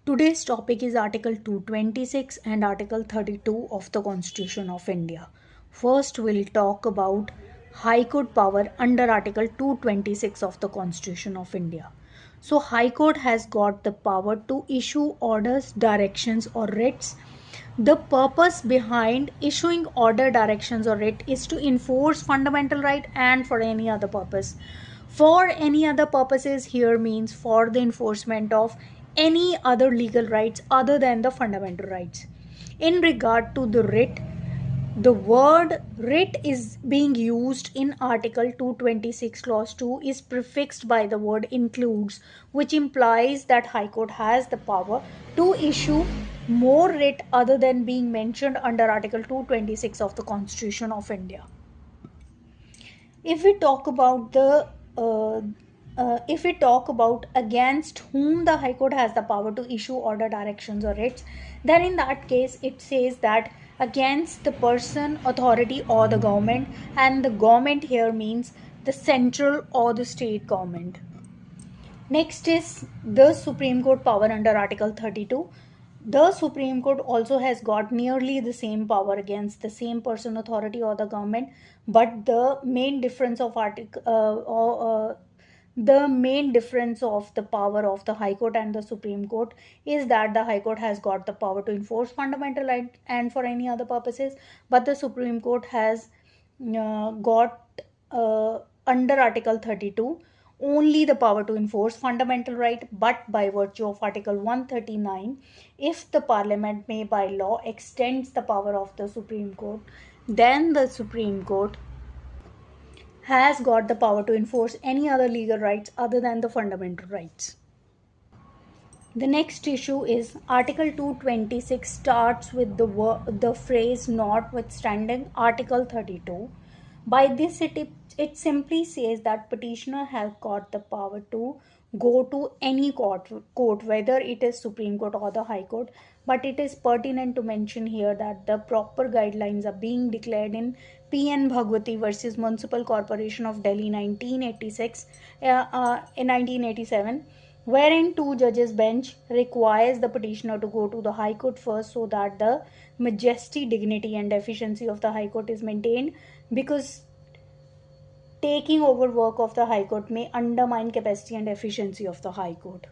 Today's topic is Article 226 and Article 32 of the Constitution of India. First, we'll talk about High Court power under Article 226 of the Constitution of India. So, High Court has got the power to issue orders, directions, or writs. The purpose behind issuing order, directions, or writ is to enforce fundamental right and for any other purpose. For any other purposes here means for the enforcement of any other legal rights other than the fundamental rights. In regard to the writ, the word writ is being used in Article 226 Clause 2 is prefixed by the word includes, which implies that High Court has the power to issue more writ other than being mentioned under Article 226 of the Constitution of India. If we talk about against whom the High Court has the power to issue order, directions, or writs, then in that case it says that against the person, authority, or the government, and the government here means the central or the state government. Next is the Supreme Court power under Article 32. The Supreme Court also has got nearly the same power against the same person, authority, or the government, but the main difference of the power of the High Court and the Supreme Court is that the High Court has got the power to enforce fundamental right and for any other purposes, but the Supreme Court has got under Article 32 only the power to enforce fundamental right, but by virtue of Article 139, if the Parliament may by law extends the power of the Supreme Court, then the Supreme Court has got the power to enforce any other legal rights other than the fundamental rights. The next issue is Article 226 starts with the phrase notwithstanding Article 32. By this it simply says that petitioner has got the power to go to any court, whether it is Supreme Court or the High Court, but it is pertinent to mention here that the proper guidelines are being declared in P.N. Bhagwati versus Municipal Corporation of Delhi 1986 in 1987, wherein two judges bench requires the petitioner to go to the High Court first so that the majesty, dignity, and efficiency of the High Court is maintained, because taking over work of the High Court may undermine capacity and efficiency of the High Court.